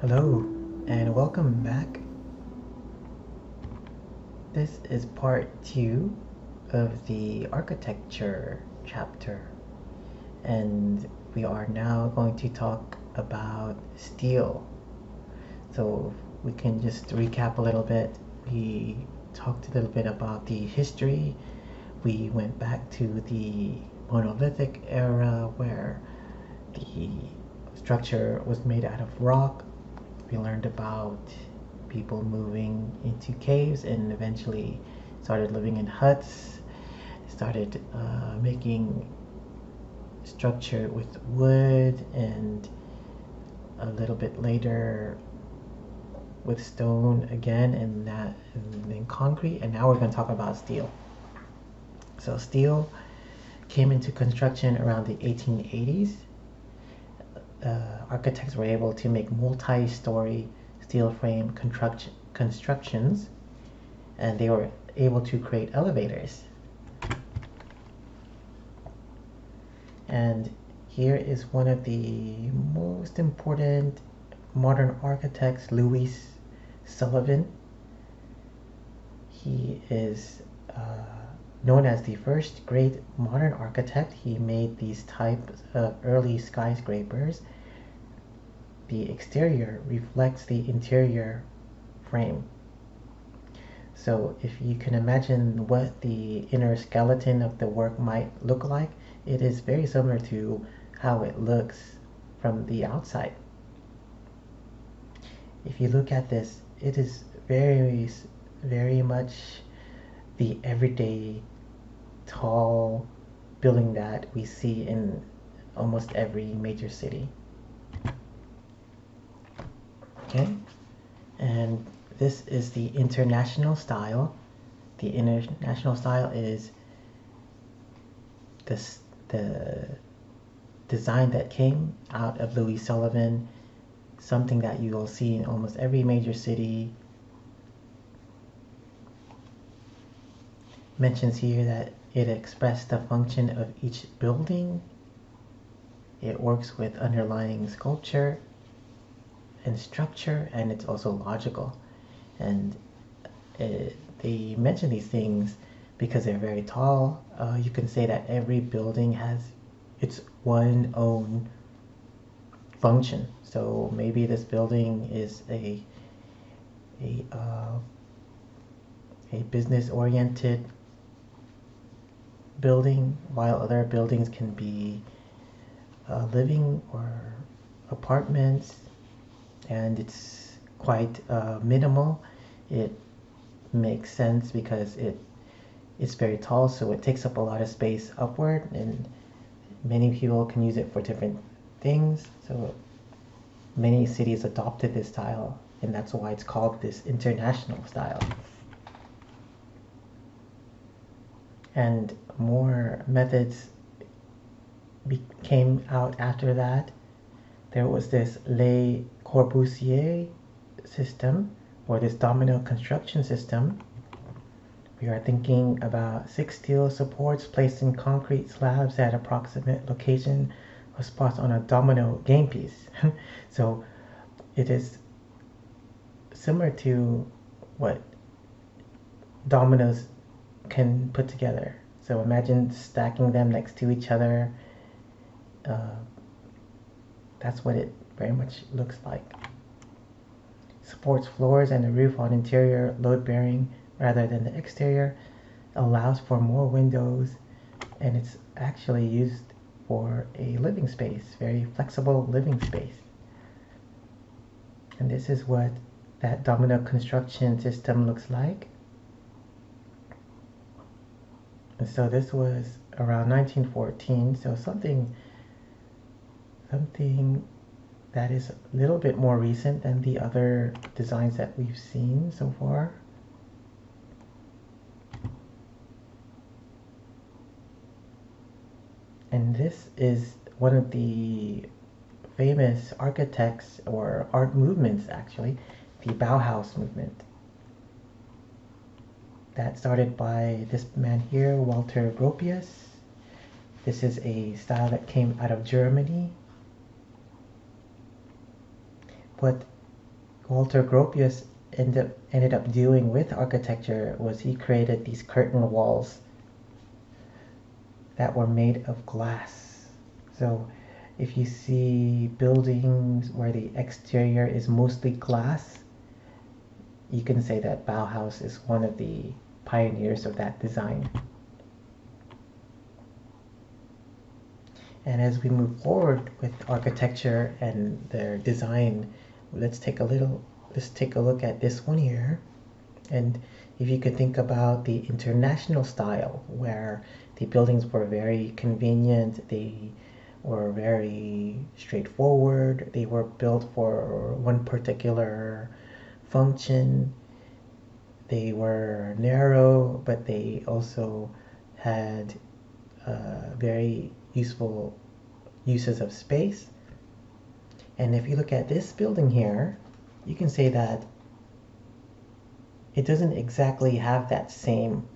Hello, and welcome back. This is part 2 of the architecture chapter, and we are now going to talk about steel. So we can just recap a little bit. We talked a little bit about the history. We went back to the monolithic era where the structure was made out of rock. We learned about people moving into caves and eventually started living in huts, started making structure with wood, and a little bit later with stone again, and then concrete, and now we're going to talk about steel. So steel came into construction around the 1880s. Architects were able to make multi-story steel frame constructions, and they were able to create elevators. And here is one of the most important modern architects, Louis Sullivan. He is known as the first great modern architect. He made these types of early skyscrapers. The exterior reflects the interior frame. So if you can imagine what the inner skeleton of the work might look like, it is very similar to how it looks from the outside. If you look at this, it is very much the everyday tall building that we see in almost every major city. Okay, and this is the international style. The international style is the design that came out of Louis Sullivan, something that you will see in almost every major city. Mentions here that it expressed the function of each building. It works with underlying sculpture and structure, and it's also logical. And they mention these things because they're very tall. You can say that every building has its one own function. So maybe this building is a business oriented building, while other buildings can be living or apartments, and it's quite minimal. It makes sense because it's very tall, so it takes up a lot of space upward, and many people can use it for different things. So many cities adopted this style, and that's why it's called this international style. And more methods came out after that. There was this Le Corbusier system, or this domino construction system. We are thinking about 6 steel supports placed in concrete slabs at approximate location of spots on a domino game piece. So it is similar to what dominoes can put together. So imagine stacking them next to each other. That's what it very much looks like. Supports floors and the roof on interior load bearing rather than the exterior. Allows for more windows, and it's actually used for a living space, very flexible living space. And this is what that domino construction system looks like. And so this was around 1914, so something that is a little bit more recent than the other designs that we've seen so far. And this is one of the famous architects or art movements, actually, the Bauhaus movement. That started by this man here, Walter Gropius. This is a style that came out of Germany. What Walter Gropius ended up doing with architecture was he created these curtain walls that were made of glass. So if you see buildings where the exterior is mostly glass, you can say that Bauhaus is one of the pioneers of that design. And as we move forward with architecture and their design, let's take a look at this one here. And if you could think about the international style, where the buildings were very convenient, they were very straightforward, they were built for one particular function, they were narrow, but they also had very useful uses of space. And if you look at this building here, you can say that it doesn't exactly have that same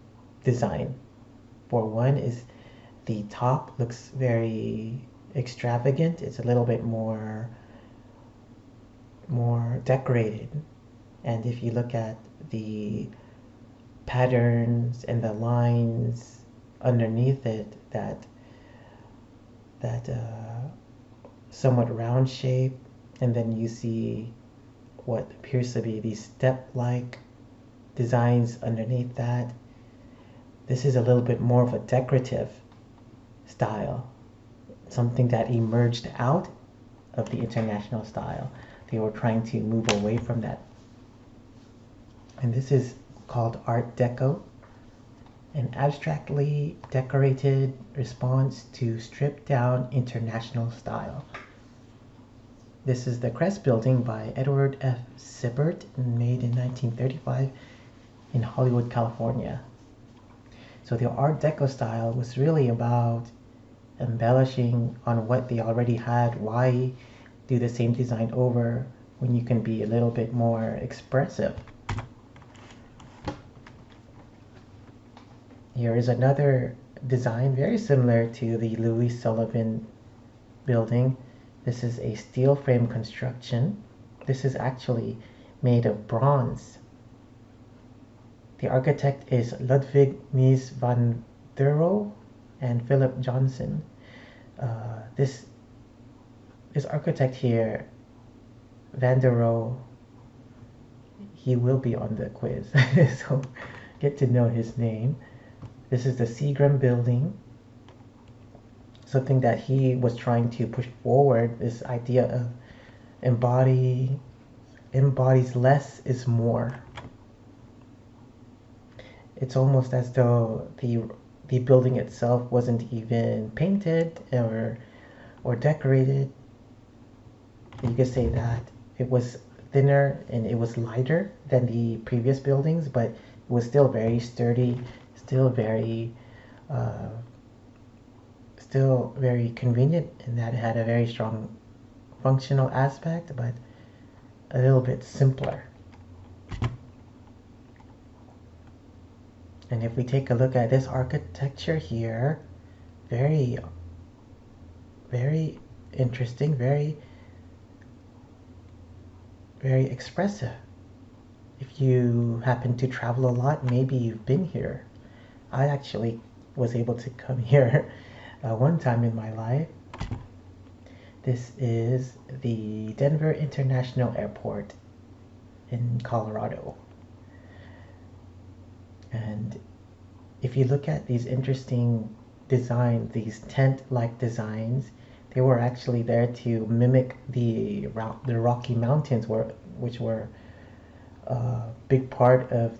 design. For one is the top looks very extravagant. It's a little bit more decorated. And if you look at the patterns and the lines underneath it, that somewhat round shape, and then you see what appears to be these step-like designs underneath that. This is a little bit more of a decorative style, something that emerged out of the international style. They were trying to move away from that. And this is called Art Deco, an abstractly decorated response to stripped down international style. This is the Crest Building by Edward F. Sibbert, made in 1935 in Hollywood, California. So the Art Deco style was really about embellishing on what they already had. Why do the same design over when you can be a little bit more expressive? Here is another design very similar to the Louis Sullivan building. This is a steel frame construction. This is actually made of bronze. The architect is Ludwig Mies van der Rohe and Philip Johnson. This architect here, Van der Rohe, he will be on the quiz, so get to know his name. This is the Seagram building. Something that he was trying to push forward, this idea of embodies less is more. It's almost as though the building itself wasn't even painted or decorated. You could say that it was thinner and it was lighter than the previous buildings, but it was still very sturdy, still very convenient, in that it had a very strong functional aspect, but a little bit simpler. And if we take a look at this architecture here, very, very interesting, very, very expressive. If you happen to travel a lot, maybe you've been here. I actually was able to come here one time in my life. This is the Denver International Airport in Colorado. And if you look at these interesting designs, these tent-like designs, they were actually there to mimic the Rocky Mountains, which were a big part of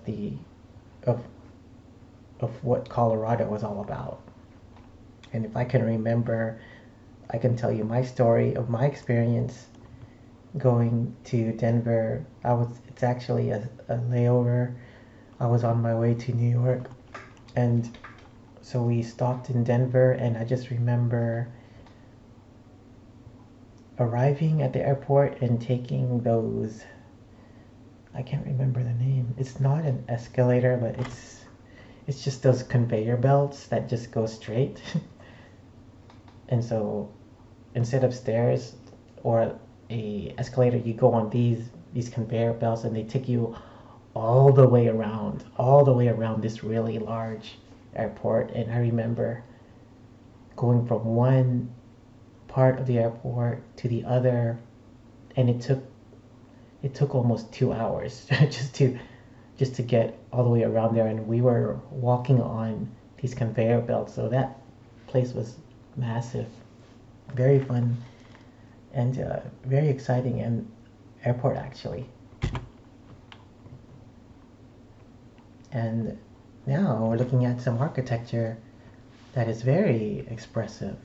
what Colorado was all about. And if I can remember, I can tell you my story of my experience going to Denver. It's actually a layover. I was on my way to New York, and so we stopped in Denver, and I just remember arriving at the airport and taking those, I can't remember the name. It's not an escalator, but it's just those conveyor belts that just go straight. And so instead of stairs or a escalator, you go on these these conveyor belts, and they take you all the way around this really large airport. And I remember going from one part of the airport to the other, and it took almost 2 hours just to get all the way around there. And we were walking on these conveyor belts, so that place was massive, very fun, and very exciting and airport actually. And now we're looking at some architecture that is very expressive.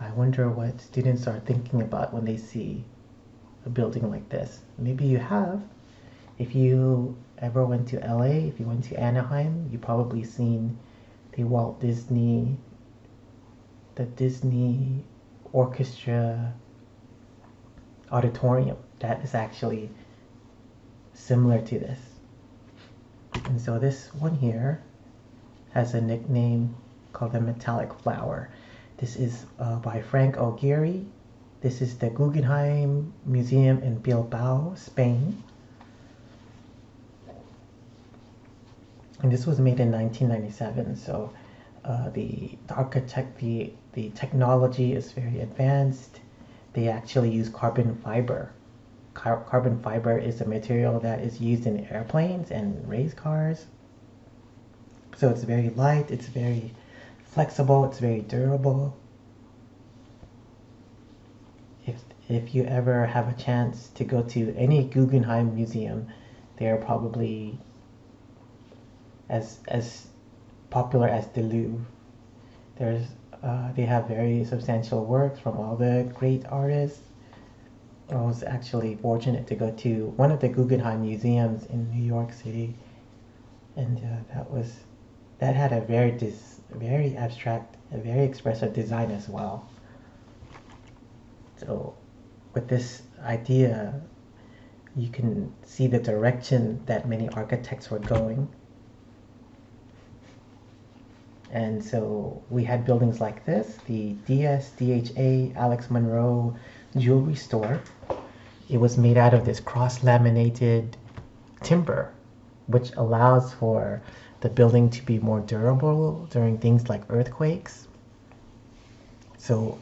I wonder what students are thinking about when they see a building like this. Maybe you have. If you ever went to LA, if you went to Anaheim, you probably seen the Disney Orchestra auditorium. That is actually similar to this. And so this one here has a nickname called the Metallic Flower. This is by Frank Aguirre. This is the Guggenheim Museum in Bilbao, Spain. And this was made in 1997. So the technology is very advanced. They actually use carbon fiber. Carbon fiber is a material that is used in airplanes and race cars. So it's very light, it's very flexible, it's very durable. If you ever have a chance to go to any Guggenheim museum, they are probably as popular as the Louvre. They have very substantial works from all the great artists. I was actually fortunate to go to one of the Guggenheim museums in New York City, and that had a very abstract, a very expressive design as well. So with this idea, you can see the direction that many architects were going. And so we had buildings like this, the DSDHA Alex Monroe jewelry store. It was made out of this cross-laminated timber, which allows for the building to be more durable during things like earthquakes. So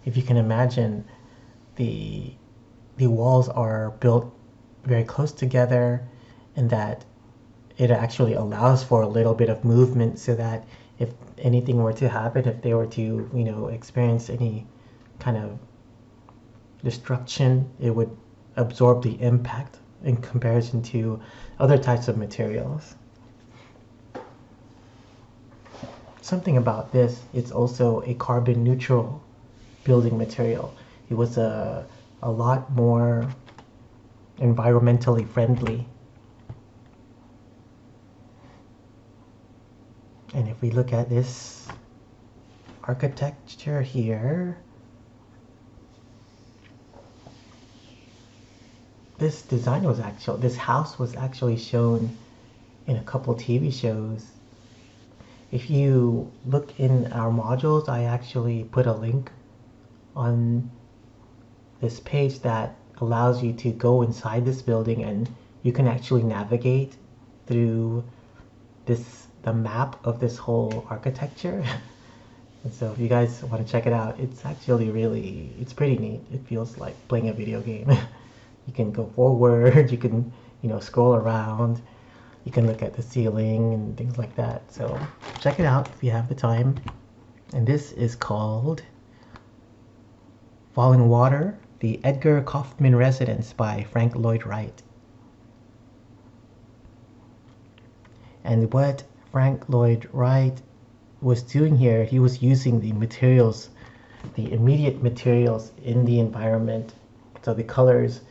if you can imagine, the walls are built very close together, and that it actually allows for a little bit of movement, so that if anything were to happen, if they were to experience any kind of destruction, it would absorb the impact in comparison to other types of materials. Something about this, it's also a carbon neutral building material. It was a lot more environmentally friendly. And if we look at this architecture here, this house was actually shown in a couple TV shows. If you look in our modules, I actually put a link on this page that allows you to go inside this building, and you can actually navigate through the map of this whole architecture. And so if you guys want to check it out, it's actually it's pretty neat. It feels like playing a video game. You can go forward, you can scroll around, you can look at the ceiling and things like that. So check it out if you have the time. And this is called Falling Water, the Edgar Kaufman Residence by Frank Lloyd Wright. And what Frank Lloyd Wright was doing here, he was using the immediate materials in the environment, so the colors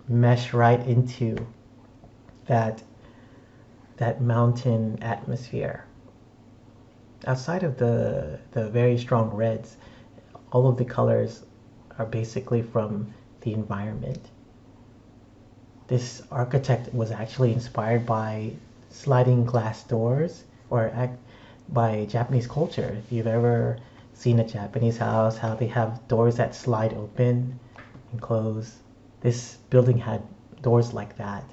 mesh right into that mountain atmosphere. Outside of the very strong reds, all of the colors are basically from the environment. This architect was actually inspired by sliding glass doors, or by Japanese culture. If you've ever seen a Japanese house, how they have doors that slide open and close. This building had doors like that.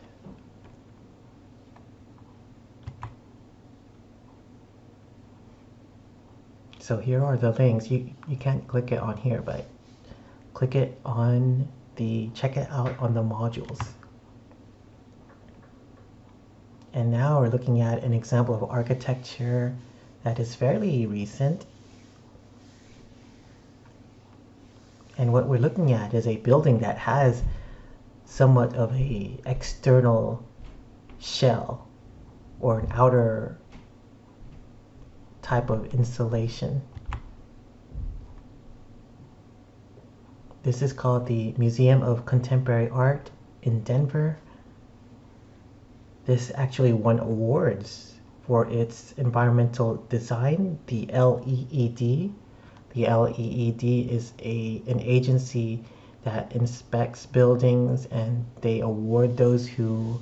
So here are the links. You can't click it on here, but click it on the check it out on the modules. And now we're looking at an example of architecture that is fairly recent. And what we're looking at is a building that has somewhat of a external shell or an outer type of insulation. This is called the Museum of Contemporary Art in Denver. This actually won awards for its environmental design, the LEED. The LEED is an agency that inspects buildings, and they award those who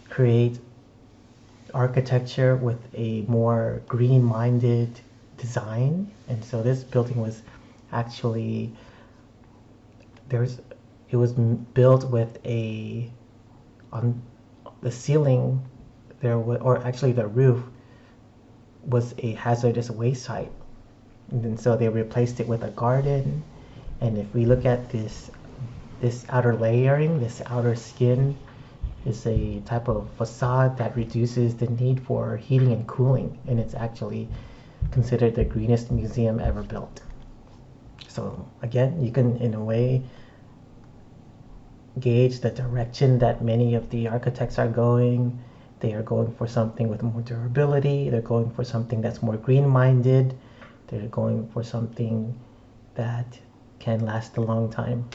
create architecture with a more green-minded design. And so this building was actually it was built with on the ceiling there was, or actually the roof was a hazardous waste site, and then so they replaced it with a garden. And if we look at this outer layering, this outer skin is a type of facade that reduces the need for heating and cooling, and it's actually considered the greenest museum ever built. So again, you can in a way gauge the direction that many of the architects are going. They are going for something with more durability. They're going for something that's more green-minded. They're going for something that can last a long time.